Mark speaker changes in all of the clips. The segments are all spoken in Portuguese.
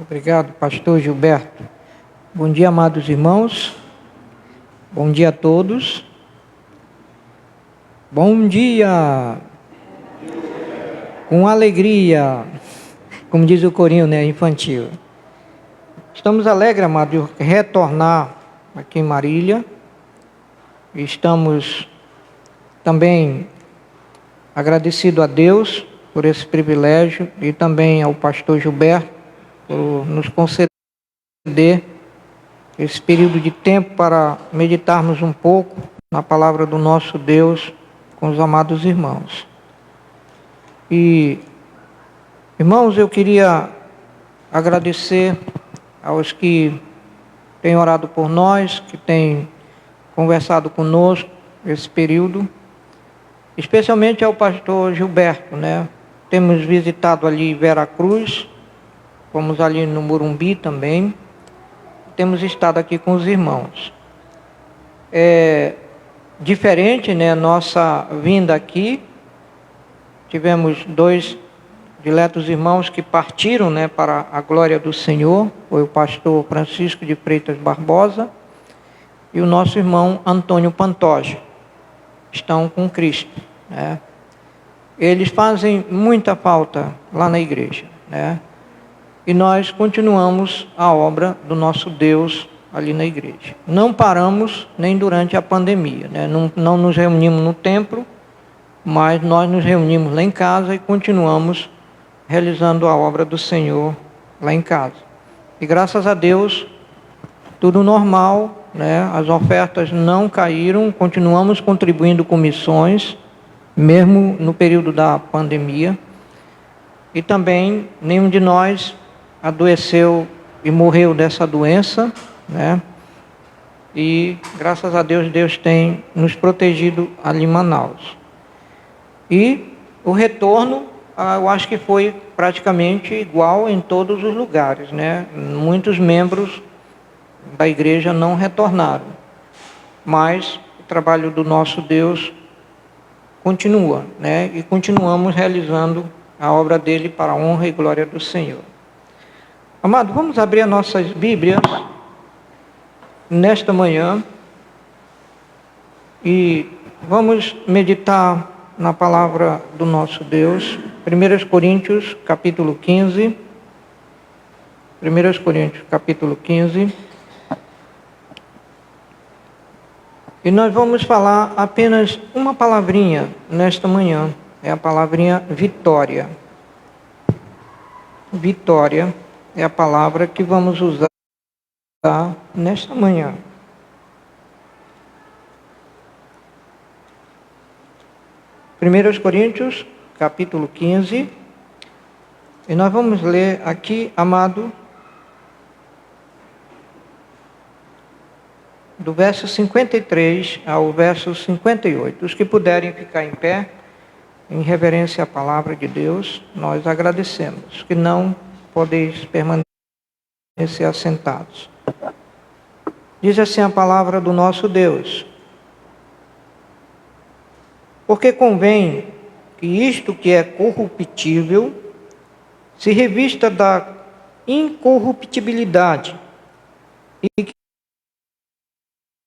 Speaker 1: Obrigado, pastor Gilberto. Bom dia, amados irmãos. Bom dia a todos. Bom dia. Com alegria, como diz o corinho, né, infantil. Estamos alegres, amados, de retornar aqui em Marília. Estamos também agradecidos a Deus por esse privilégio e também ao pastor Gilberto por nos conceder esse período de tempo para meditarmos um pouco na palavra do nosso Deus com os amados irmãos. E, irmãos, eu queria agradecer aos que têm orado por nós, que têm conversado conosco esse período, especialmente ao pastor Gilberto, né? Temos visitado ali Veracruz, fomos ali no Morumbi também, temos estado aqui com os irmãos. É diferente, né, nossa vinda aqui. Tivemos 2 diletos irmãos que partiram, né, para a glória do Senhor. Foi o pastor Francisco de Freitas Barbosa e o nosso irmão Antônio Pantoja. Estão com Cristo, né? Eles fazem muita falta lá na igreja, né? E nós continuamos a obra do nosso Deus ali na igreja. Não paramos nem durante a pandemia, né? Não nos reunimos no templo, mas nós nos reunimos lá em casa e continuamos realizando a obra do Senhor lá em casa. E graças a Deus, tudo normal, né? As ofertas não caíram, continuamos contribuindo com missões, mesmo no período da pandemia. E também nenhum de nós adoeceu e morreu dessa doença, né? E graças a Deus, Deus tem nos protegido ali em Manaus. E o retorno, eu acho que foi praticamente igual em todos os lugares, né? Muitos membros da igreja não retornaram, mas o trabalho do nosso Deus continua, né? E continuamos realizando a obra dele para a honra e glória do Senhor. Amado, vamos abrir as nossas Bíblias nesta manhã e vamos meditar na palavra do nosso Deus. 1 Coríntios, capítulo 15. 1 Coríntios, capítulo 15. E nós vamos falar apenas uma palavrinha nesta manhã. É a palavrinha vitória. Vitória é a palavra que vamos usar nesta manhã. Primeiros Coríntios, capítulo 15. E nós vamos ler aqui, amado, do verso 53 ao verso 58. Os que puderem ficar em pé, em reverência à palavra de Deus, nós agradecemos. Os que não, podeis permanecer assentados. Diz assim a palavra do nosso Deus: porque convém que isto que é corruptível se revista da incorruptibilidade, e que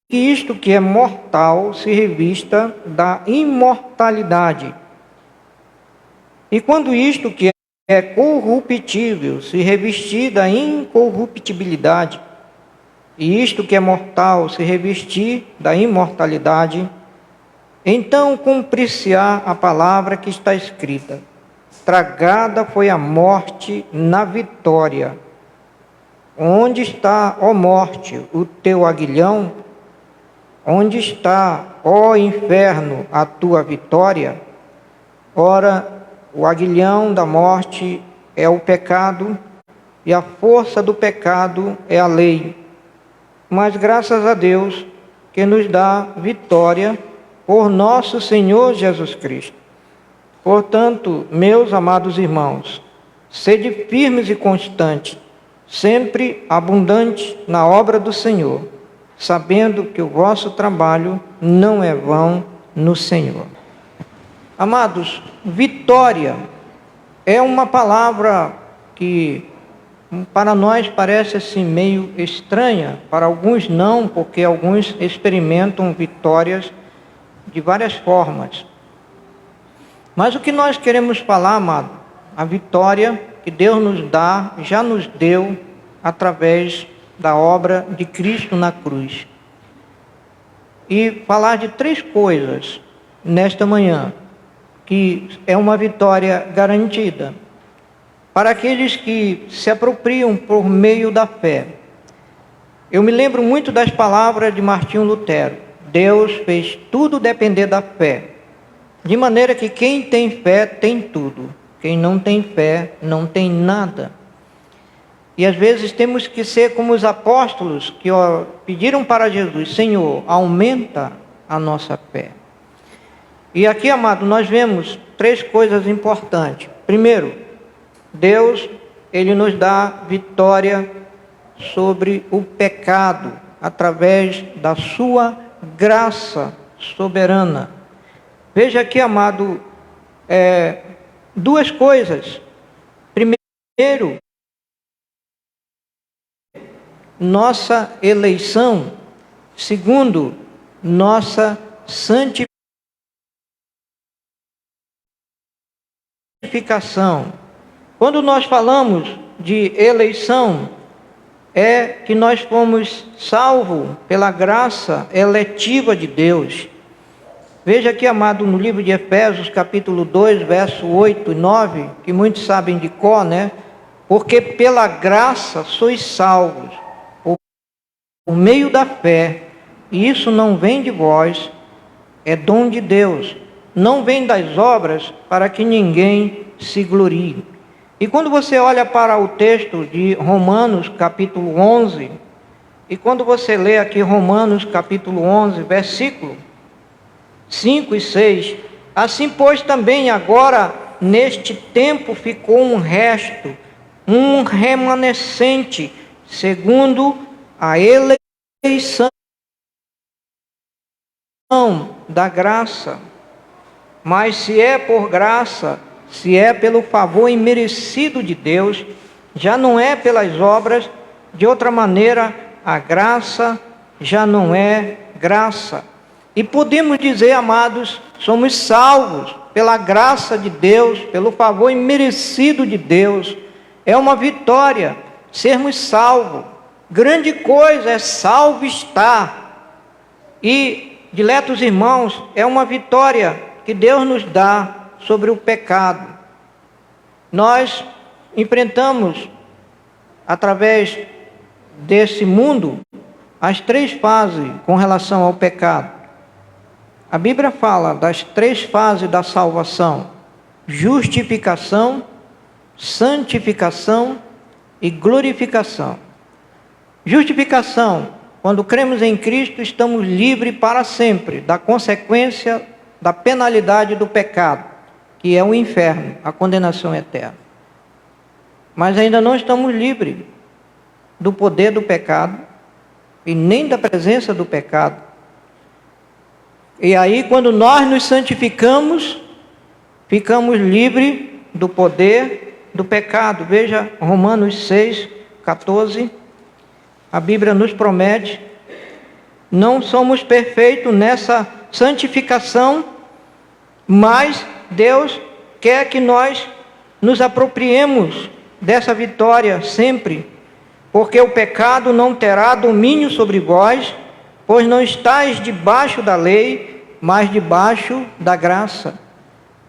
Speaker 1: isto que é mortal se revista da imortalidade. E quando isto que é corruptível se revestir da incorruptibilidade, e isto que é mortal se revestir da imortalidade, então cumprir-se-á a palavra que está escrita: tragada foi a morte na vitória. Onde está, ó morte, o teu aguilhão? Onde está, ó inferno, a tua vitória? Ora, o aguilhão da morte é o pecado, e a força do pecado é a lei. Mas graças a Deus que nos dá vitória por nosso Senhor Jesus Cristo. Portanto, meus amados irmãos, sede firmes e constantes, sempre abundantes na obra do Senhor, sabendo que o vosso trabalho não é vão no Senhor. Amados, vitória é uma palavra que para nós parece assim meio estranha, para alguns não, porque alguns experimentam vitórias de várias formas. Mas o que nós queremos falar, amado, a vitória que Deus nos dá, já nos deu através da obra de Cristo na cruz. E falar de 3 coisas nesta manhã, que é uma vitória garantida para aqueles que se apropriam por meio da fé. Eu me lembro muito das palavras de Martinho Lutero. Deus fez tudo depender da fé, de maneira que quem tem fé tem tudo, quem não tem fé não tem nada. E às vezes temos que ser como os apóstolos que pediram para Jesus: Senhor, aumenta a nossa fé. E aqui, amado, nós vemos 3 coisas importantes. Primeiro, Deus, Ele nos dá vitória sobre o pecado, através da sua graça soberana. Veja aqui, amado, 2 coisas. Primeiro, nossa eleição. Segundo, nossa santificação. Quando nós falamos de eleição, é que nós fomos salvos pela graça eletiva de Deus. Veja aqui, amado, no livro de Efésios, capítulo 2, verso 8 e 9, que muitos sabem de cor, né? Porque pela graça sois salvos, por meio da fé, e isso não vem de vós, é dom de Deus, não vem das obras, para que ninguém se glorie. E quando você olha para o texto de Romanos, capítulo 11, e quando você lê aqui Romanos, capítulo 11, versículo 5 e 6, assim pois também agora, neste tempo, ficou um resto, um remanescente, segundo a eleição da graça. Mas se é por graça, se é pelo favor imerecido de Deus, já não é pelas obras. De outra maneira, a graça já não é graça. E podemos dizer, amados, somos salvos pela graça de Deus, pelo favor imerecido de Deus. É uma vitória sermos salvos. Grande coisa é salvo estar. E, diletos irmãos, é uma vitória que Deus nos dá sobre o pecado. Nós enfrentamos, através desse mundo, as 3 fases com relação ao pecado. A Bíblia fala das 3 fases da salvação: justificação, santificação e glorificação. Justificação: quando cremos em Cristo, estamos livres para sempre da consequência da penalidade do pecado, que é o inferno, a condenação eterna. Mas ainda não estamos livres do poder do pecado e nem da presença do pecado. E aí, quando nós nos santificamos, ficamos livres do poder do pecado. Veja Romanos 6, 14. A Bíblia nos promete: não somos perfeitos nessa santificação, mas Deus quer que nós nos apropriemos dessa vitória sempre, porque o pecado não terá domínio sobre vós, pois não estáis debaixo da lei, mas debaixo da graça.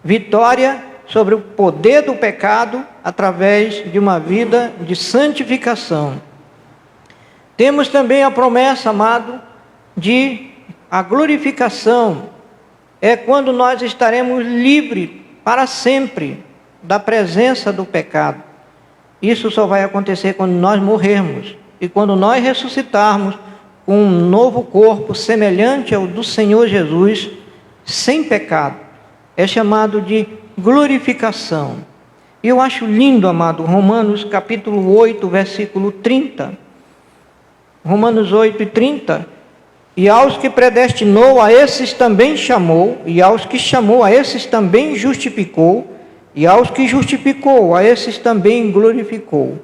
Speaker 1: Vitória sobre o poder do pecado através de uma vida de santificação. Temos também a promessa, amado, de a glorificação. É quando nós estaremos livres para sempre da presença do pecado. Isso só vai acontecer quando nós morrermos e quando nós ressuscitarmos com um novo corpo semelhante ao do Senhor Jesus, sem pecado. É chamado de glorificação. E eu acho lindo, amado, Romanos capítulo 8, versículo 30. Romanos 8 e 30. E aos que predestinou, a esses também chamou, e aos que chamou, a esses também justificou, e aos que justificou, a esses também glorificou.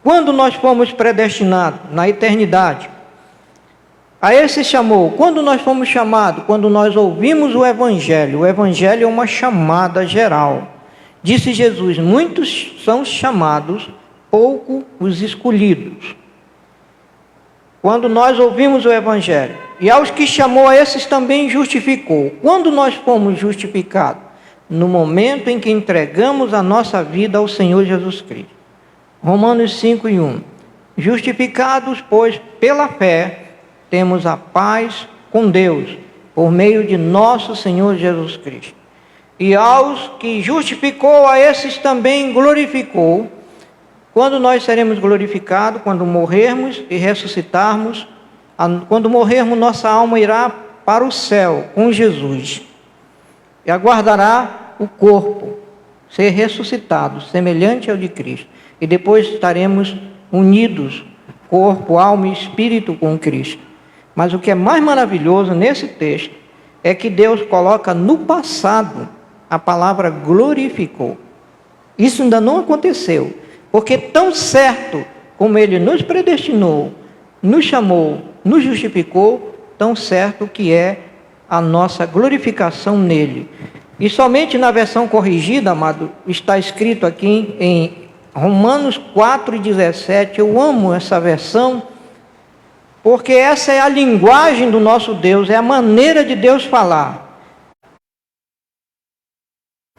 Speaker 1: Quando nós fomos predestinados na eternidade, a esse chamou. Quando nós fomos chamados, quando nós ouvimos o Evangelho é uma chamada geral. Disse Jesus: muitos são chamados, pouco os escolhidos. Quando nós ouvimos o Evangelho, e aos que chamou, a esses também justificou. Quando nós fomos justificados? No momento em que entregamos a nossa vida ao Senhor Jesus Cristo. Romanos 5:1. Justificados, pois, pela fé, temos a paz com Deus, por meio de nosso Senhor Jesus Cristo. E aos que justificou, a esses também glorificou. Quando nós seremos glorificados? Quando morrermos e ressuscitarmos. Quando morrermos, nossa alma irá para o céu com Jesus. E aguardará o corpo ser ressuscitado, semelhante ao de Cristo. E depois estaremos unidos, corpo, alma e espírito com Cristo. Mas o que é mais maravilhoso nesse texto é que Deus coloca no passado a palavra glorificou. Isso ainda não aconteceu, porque tão certo como Ele nos predestinou, nos chamou, nos justificou, tão certo que é a nossa glorificação nele. E somente na versão corrigida, amado, está escrito aqui em Romanos 4:17, eu amo essa versão, porque essa é a linguagem do nosso Deus, é a maneira de Deus falar.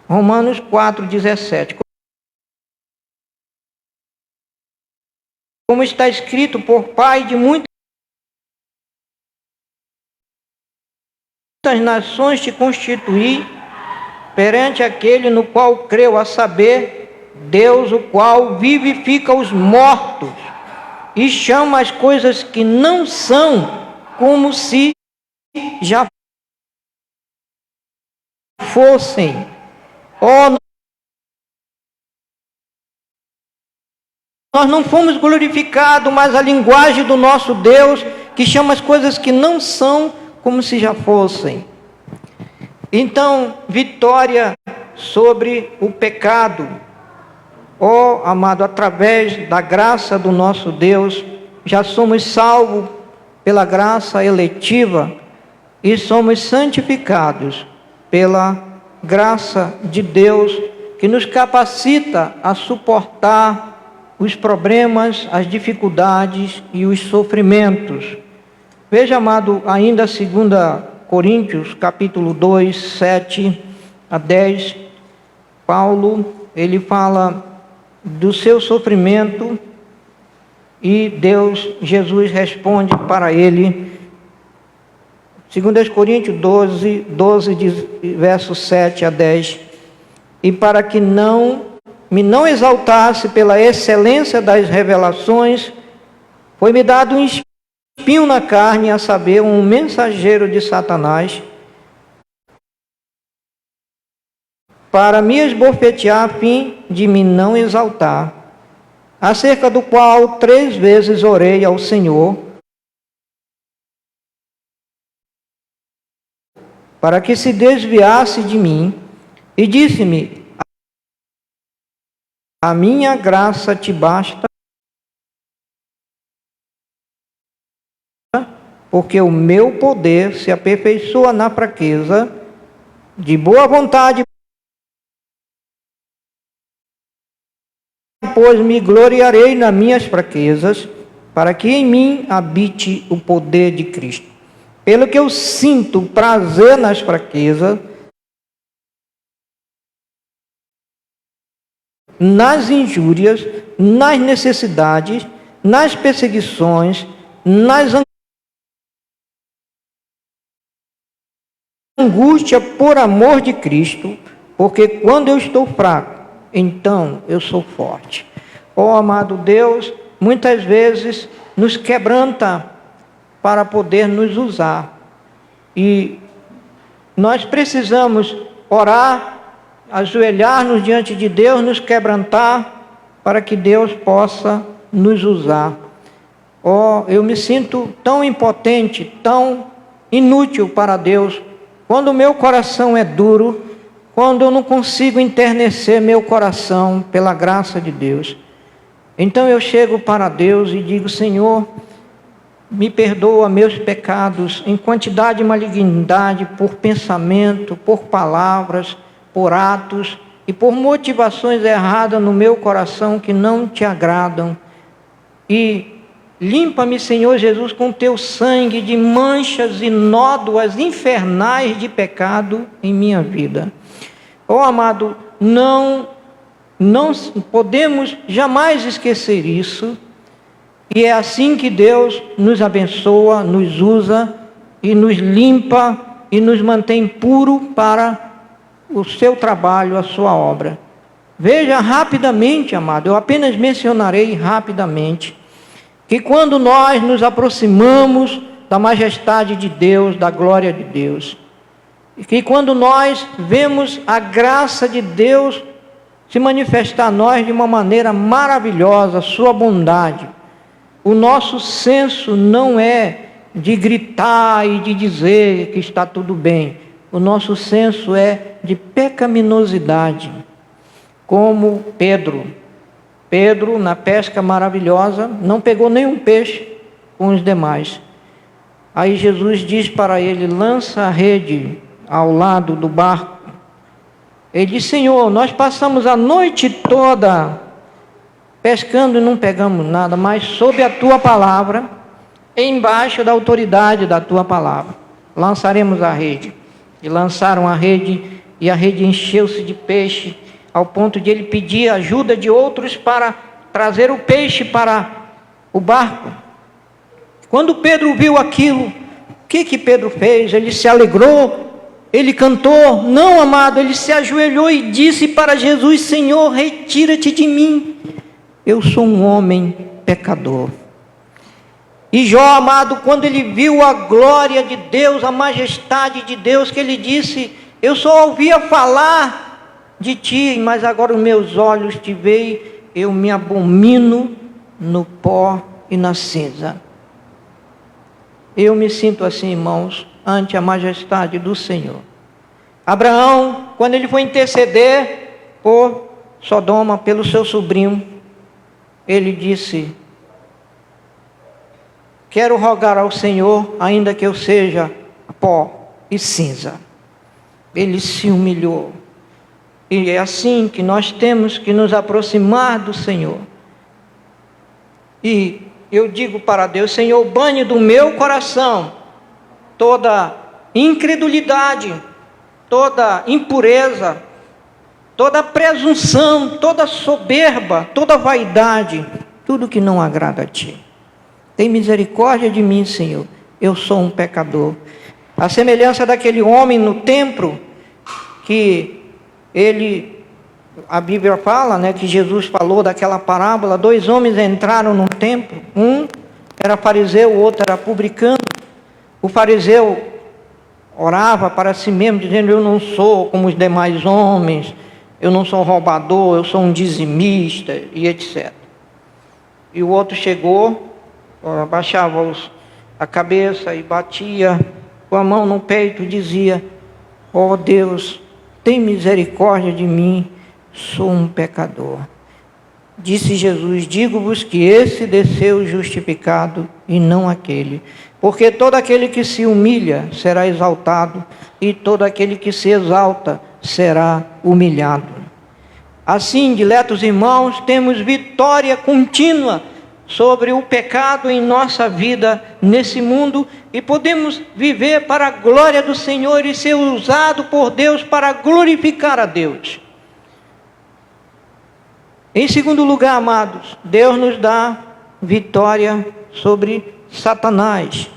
Speaker 1: Romanos 4:17. Como está escrito, por Pai de muitas nações te constituí perante aquele no qual creu, a saber, Deus, o qual vivifica os mortos e chama as coisas que não são como se já fossem. Oh, nós não fomos glorificados, mas a linguagem do nosso Deus, que chama as coisas que não são como se já fossem. Então, vitória sobre o pecado. Oh, amado, através da graça do nosso Deus, já somos salvos pela graça eletiva e somos santificados pela graça de Deus, que nos capacita a suportar os problemas, as dificuldades e os sofrimentos. Veja, amado, ainda 2 Coríntios, capítulo 2, 7 a 10, Paulo, ele fala do seu sofrimento e Deus, Jesus responde para ele. 2 Coríntios 12, versos 7 a 10. E para que me não exaltasse pela excelência das revelações, foi-me dado um espinho na carne, a saber, um mensageiro de Satanás, para me esbofetear, a fim de me não exaltar, acerca do qual 3 vezes orei ao Senhor, para que se desviasse de mim, e disse-me: a minha graça te basta, porque o meu poder se aperfeiçoa na fraqueza. De boa vontade, pois me gloriarei nas minhas fraquezas, para que em mim habite o poder de Cristo. Pelo que eu sinto prazer nas fraquezas, nas injúrias, nas necessidades, nas perseguições, nas angústias por amor de Cristo, porque quando eu estou fraco, então eu sou forte. Oh, amado Deus, muitas vezes nos quebranta para poder nos usar. E nós precisamos orar, ajoelhar-nos diante de Deus, nos quebrantar, para que Deus possa nos usar. Oh, eu me sinto tão impotente, tão inútil para Deus, quando o meu coração é duro, quando eu não consigo enternecer meu coração pela graça de Deus. Então eu chego para Deus e digo: Senhor, me perdoa meus pecados em quantidade e malignidade, por pensamento, por palavras, por atos e por motivações erradas no meu coração que não te agradam. E limpa-me, Senhor Jesus, com teu sangue de manchas e nódoas infernais de pecado em minha vida. Ó amado, não podemos jamais esquecer isso. E é assim que Deus nos abençoa, nos usa e nos limpa e nos mantém puro para o seu trabalho, a sua obra. Veja rapidamente, amado, eu apenas mencionarei rapidamente, que quando nós nos aproximamos da majestade de Deus, da glória de Deus, e que quando nós vemos a graça de Deus se manifestar a nós de uma maneira maravilhosa, sua bondade, o nosso senso não é de gritar e de dizer que está tudo bem. O nosso senso é de pecaminosidade. Como Pedro, na pesca maravilhosa, não pegou nenhum peixe com os demais. Aí Jesus diz para ele: lança a rede ao lado do barco. Ele diz: Senhor, nós passamos a noite toda pescando e não pegamos nada, mas sob a tua palavra, embaixo da autoridade da tua palavra, lançaremos a rede. E lançaram a rede, e a rede encheu-se de peixe, ao ponto de ele pedir ajuda de outros para trazer o peixe para o barco. Quando Pedro viu aquilo, o que Pedro fez? Ele se alegrou, ele cantou? Não, amado, ele se ajoelhou e disse para Jesus: Senhor, retira-te de mim, eu sou um homem pecador. E Jó, amado, quando ele viu a glória de Deus, a majestade de Deus, que ele disse: eu só ouvia falar de ti, mas agora os meus olhos te veem, eu me abomino no pó e na cinza. Eu me sinto assim, irmãos, ante a majestade do Senhor. Abraão, quando ele foi interceder por Sodoma, pelo seu sobrinho, ele disse: quero rogar ao Senhor, ainda que eu seja pó e cinza. Ele se humilhou. E é assim que nós temos que nos aproximar do Senhor. E eu digo para Deus: Senhor, bane do meu coração toda incredulidade, toda impureza, toda presunção, toda soberba, toda vaidade, tudo que não agrada a ti. Tem misericórdia de mim, Senhor, eu sou um pecador. A semelhança daquele homem no templo, que a Bíblia fala, né, que Jesus falou daquela parábola: 2 homens entraram no templo, um era fariseu, o outro era publicano. O fariseu orava para si mesmo, dizendo: eu não sou como os demais homens, eu não sou roubador, eu sou um dizimista, e etc. E o outro chegou, abaixava a cabeça e batia com a mão no peito e dizia: ó Deus, tem misericórdia de mim, sou um pecador. Disse Jesus: digo-vos que esse desceu justificado e não aquele. Porque todo aquele que se humilha será exaltado, e todo aquele que se exalta será humilhado. Assim, diletos irmãos, temos vitória contínua sobre o pecado em nossa vida nesse mundo, e podemos viver para a glória do Senhor e ser usado por Deus para glorificar a Deus. Em segundo lugar, amados, Deus nos dá vitória sobre Satanás.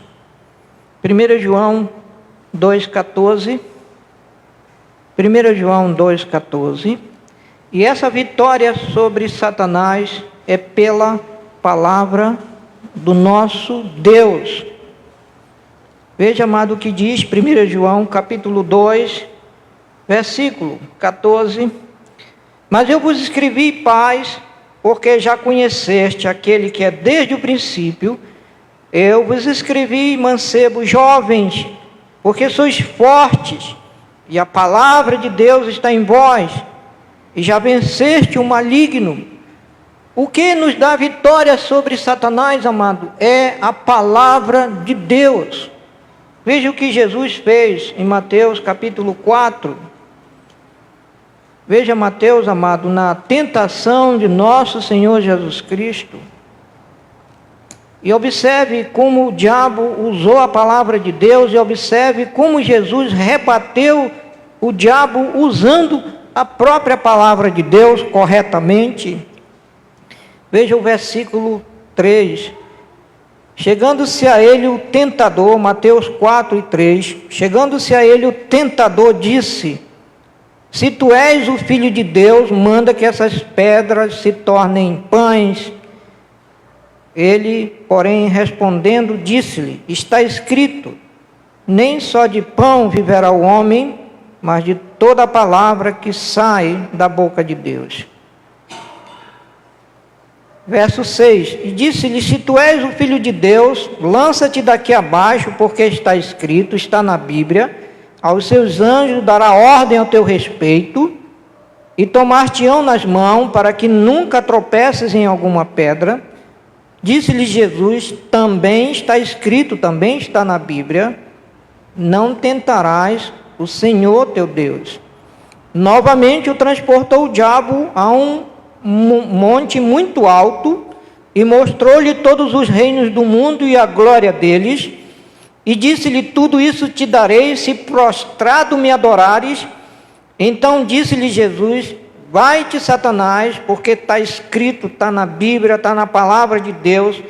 Speaker 1: 1 João 2,14. 1 João 2,14. E essa vitória sobre Satanás é pela palavra do nosso Deus. Veja, amado, o que diz 1 João capítulo 2, versículo 14. Mas eu vos escrevi paz, porque já conheceste aquele que é desde o princípio. Eu vos escrevi, mancebos, jovens, porque sois fortes, e a palavra de Deus está em vós, e já venceste o maligno. O que nos dá vitória sobre Satanás, amado, é a palavra de Deus. Veja o que Jesus fez em Mateus capítulo 4. Veja Mateus, amado, na tentação de nosso Senhor Jesus Cristo. E observe como o diabo usou a palavra de Deus, e observe como Jesus rebateu o diabo usando a própria palavra de Deus corretamente. Veja o versículo 3. Chegando-se a ele o tentador, Mateus 4:3, chegando-se a ele o tentador disse: se tu és o Filho de Deus, manda que essas pedras se tornem pães. Ele, porém, respondendo, disse-lhe: está escrito, nem só de pão viverá o homem, mas de toda a palavra que sai da boca de Deus. Verso 6, e disse-lhe: se tu és o Filho de Deus, lança-te daqui abaixo, porque está escrito, está na Bíblia, aos seus anjos dará ordem ao teu respeito, e tomar-te-ão nas mãos, para que nunca tropeces em alguma pedra. Disse-lhe Jesus: também está escrito, também está na Bíblia, não tentarás o Senhor teu Deus. Novamente o transportou o diabo a um monte muito alto, e mostrou-lhe todos os reinos do mundo e a glória deles, e disse-lhe: tudo isso te darei, se prostrado me adorares. Então disse-lhe Jesus: vai-te, Satanás, porque está escrito, está na Bíblia, está na palavra de Deus,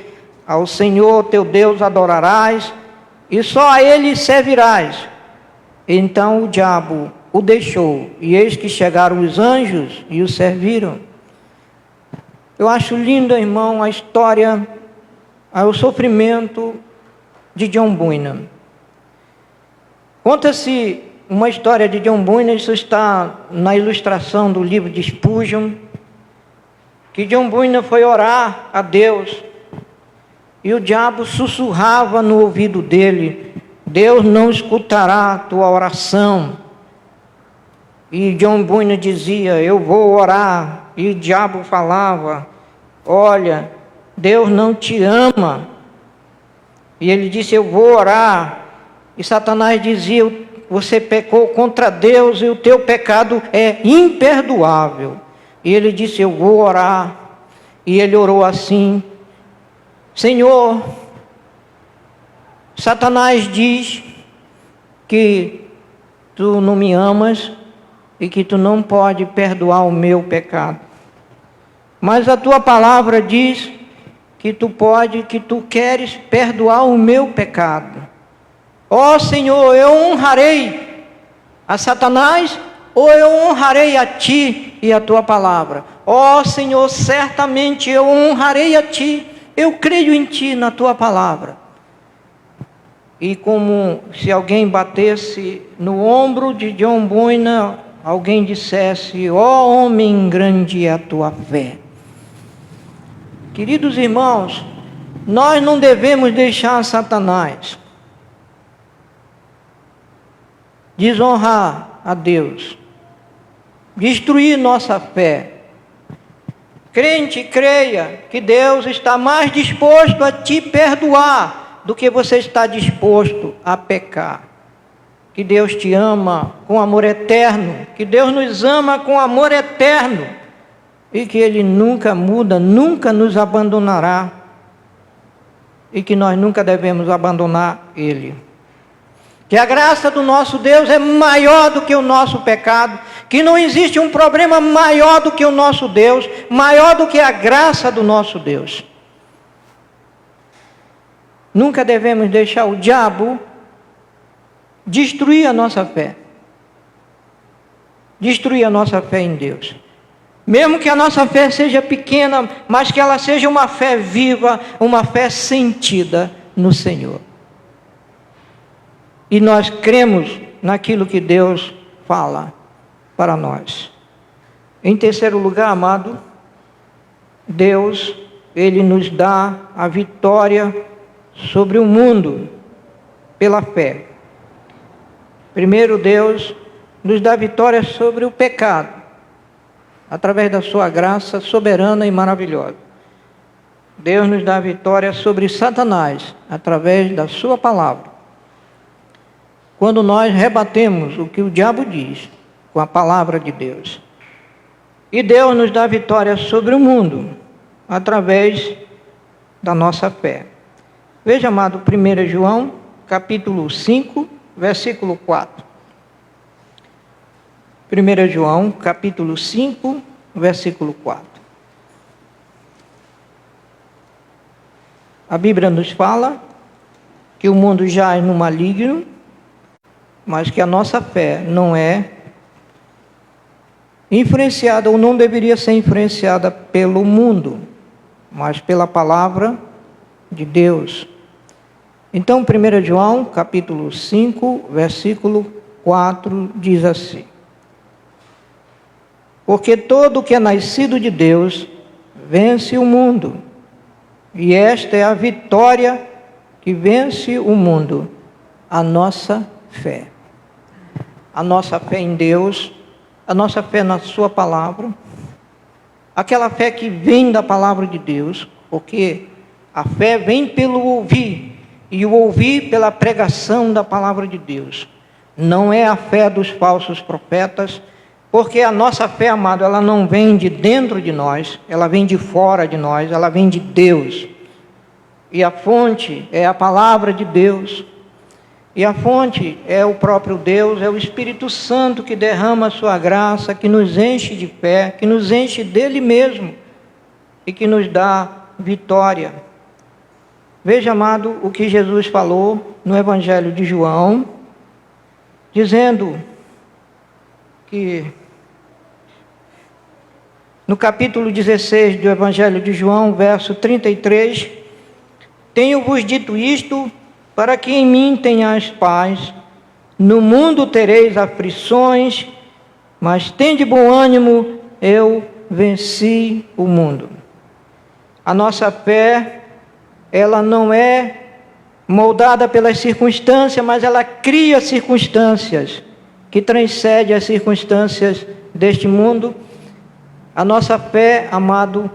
Speaker 1: ao Senhor teu Deus adorarás, e só a Ele servirás. Então o diabo o deixou, e eis que chegaram os anjos e o serviram. Eu acho linda, irmão, a história, o sofrimento de John Bunyan. Conta-se uma história de John Bunyan, isso está na ilustração do livro de Spurgeon, que John Bunyan foi orar a Deus, e o diabo sussurrava no ouvido dele: Deus não escutará a tua oração. E John Bunyan dizia: eu vou orar. E o diabo falava: olha, Deus não te ama. E ele disse: eu vou orar. E Satanás dizia: você pecou contra Deus e o teu pecado é imperdoável. E ele disse: eu vou orar. E ele orou assim: Senhor, Satanás diz que tu não me amas e que tu não pode perdoar o meu pecado. Mas a tua palavra diz que tu pode, que tu queres perdoar o meu pecado. Ó Senhor, eu honrarei a Satanás ou eu honrarei a ti e a tua palavra? Ó Senhor, certamente eu honrarei a ti. Eu creio em ti, na tua palavra. E como se alguém batesse no ombro de John Bunyan, alguém dissesse: ó homem, grande é a tua fé. Queridos irmãos, nós não devemos deixar Satanás desonrar a Deus, destruir nossa fé. Crente, creia que Deus está mais disposto a te perdoar do que você está disposto a pecar. Que Deus te ama com amor eterno, que Deus nos ama com amor eterno, e que Ele nunca muda, nunca nos abandonará, e que nós nunca devemos abandonar Ele. Que a graça do nosso Deus é maior do que o nosso pecado, que não existe um problema maior do que o nosso Deus, maior do que a graça do nosso Deus. Nunca devemos deixar o diabo destruir a nossa fé. Destruir a nossa fé em Deus. Mesmo que a nossa fé seja pequena, mas que ela seja uma fé viva, uma fé sentida no Senhor. E nós cremos naquilo que Deus fala para nós. Em terceiro lugar, amado, Deus, Ele nos dá a vitória sobre o mundo pela fé. Primeiro, Deus nos dá vitória sobre o pecado. através da sua graça soberana e maravilhosa. Deus nos dá vitória sobre Satanás, através da sua palavra. Quando nós rebatemos o que o diabo diz, com a palavra de Deus. E Deus nos dá vitória sobre o mundo, através da nossa fé. Veja, amado, 1 João, capítulo 5, versículo 4. 1 João, capítulo 5, versículo 4. A Bíblia nos fala que o mundo jaz no maligno, mas que a nossa fé não é influenciada, ou não deveria ser influenciada pelo mundo, mas pela palavra de Deus. Então, 1 João, capítulo 5, versículo 4, diz assim: porque todo que é nascido de Deus vence o mundo, e esta é a vitória que vence o mundo, a nossa fé. A nossa fé em Deus, a nossa fé na sua palavra, aquela fé que vem da palavra de Deus, porque a fé vem pelo ouvir, e o ouvir pela pregação da palavra de Deus. Não é a fé dos falsos profetas, porque a nossa fé, amado, ela não vem de dentro de nós, ela vem de fora de nós, ela vem de Deus. E a fonte é a palavra de Deus. E a fonte é o próprio Deus, é o Espírito Santo que derrama a sua graça, que nos enche de fé, que nos enche dele mesmo e que nos dá vitória. Veja, amado, o que Jesus falou no Evangelho de João, dizendo que no capítulo 16 do Evangelho de João, verso 33, tenho-vos dito isto, para que em mim tenhais paz. No mundo tereis aflições, mas tende bom ânimo, eu venci o mundo. A nossa fé, ela não é moldada pelas circunstâncias, mas ela cria circunstâncias que transcendem as circunstâncias deste mundo. A nossa fé, amado,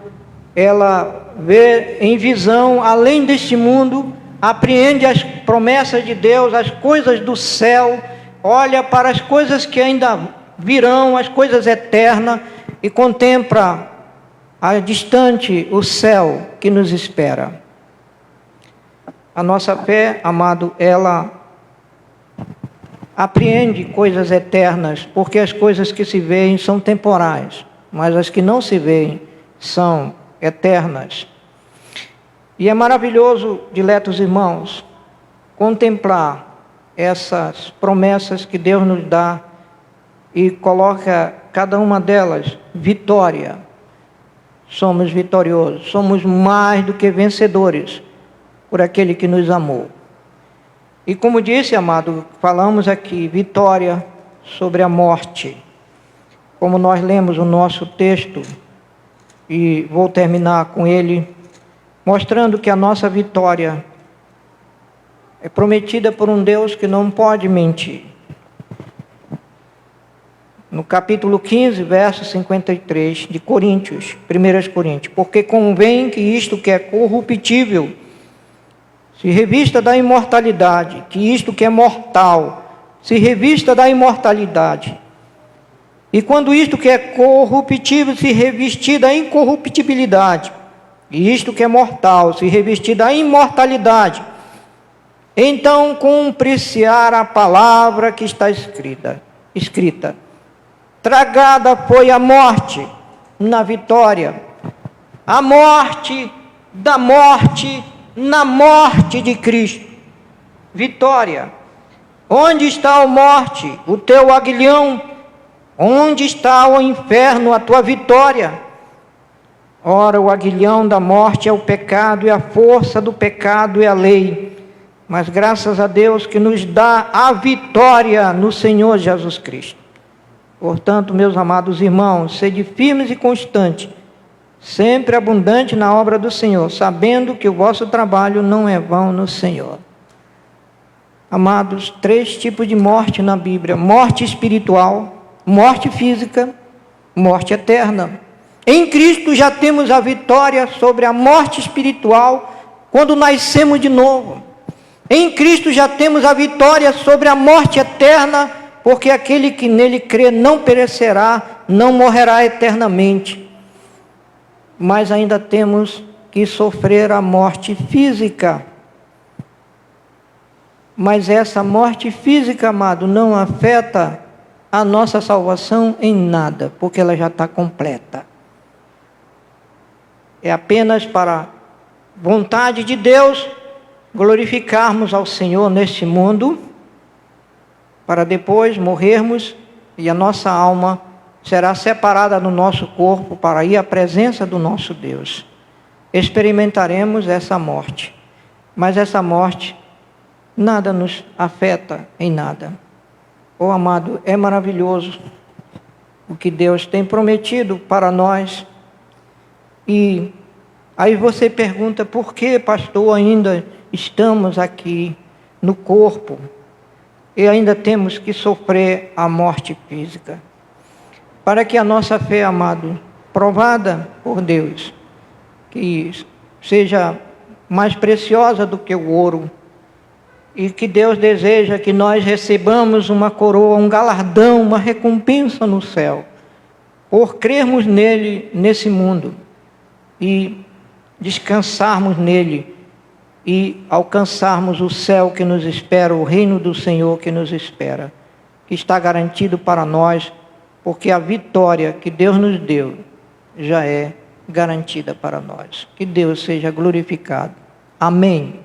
Speaker 1: ela vê em visão além deste mundo, apreende as promessas de Deus, as coisas do céu, olha para as coisas que ainda virão, as coisas eternas, e contempla a distante o céu que nos espera. A nossa fé, amado, ela apreende coisas eternas, porque as coisas que se veem são temporais, mas as que não se veem são eternas. E é maravilhoso, diletos irmãos, contemplar essas promessas que Deus nos dá e coloca cada uma delas vitória. Somos vitoriosos, somos mais do que vencedores por aquele que nos amou. E como disse, amado, falamos aqui, vitória sobre a morte. Como nós lemos o nosso texto, e vou terminar com ele, mostrando que a nossa vitória é prometida por um Deus que não pode mentir. No capítulo 15, verso 53 de Coríntios, 1 Coríntios, porque convém que isto que é corruptível se revista da imortalidade, que isto que é mortal se revista da imortalidade. E quando isto que é corruptível se revestir da incorruptibilidade, e isto que é mortal se revestir da imortalidade, então cumprir-se-á a palavra que está escrita. Tragada foi a morte na vitória. A morte da morte na morte de Cristo. Vitória. Onde está a morte, o teu aguilhão? Onde está o inferno, a tua vitória? Ora, o aguilhão da morte é o pecado, e a força do pecado é a lei. Mas graças a Deus que nos dá a vitória no Senhor Jesus Cristo. Portanto, meus amados irmãos, sede firmes e constantes, sempre abundante na obra do Senhor, sabendo que o vosso trabalho não é vão no Senhor. Amados, 3 tipos de morte na Bíblia: morte espiritual, morte física morte eterna. Em Cristo já temos a vitória sobre a morte espiritual quando nascemos de novo. Em Cristo já temos a vitória sobre a morte eterna, porque aquele que nele crê não perecerá, não morrerá eternamente. Mas ainda temos que sofrer a morte física. Mas essa morte física, amado, não afeta a nossa salvação em nada, porque ela já está completa. É apenas para a vontade de Deus glorificarmos ao Senhor neste mundo, para depois morrermos e a nossa alma será separada do nosso corpo para ir à presença do nosso Deus. Experimentaremos essa morte, mas essa morte nada nos afeta em nada. Oh, amado, é maravilhoso o que Deus tem prometido para nós. E aí você pergunta, por que, pastor, ainda estamos aqui no corpo e ainda temos que sofrer a morte física? Para que a nossa fé, amado, provada por Deus, que seja mais preciosa do que o ouro, e que Deus deseja que nós recebamos uma coroa, um galardão, uma recompensa no céu, por crermos nele, nesse mundo, e descansarmos nele, e alcançarmos o céu que nos espera, o reino do Senhor que nos espera, que está garantido para nós, porque a vitória que Deus nos deu já é garantida para nós. Que Deus seja glorificado. Amém.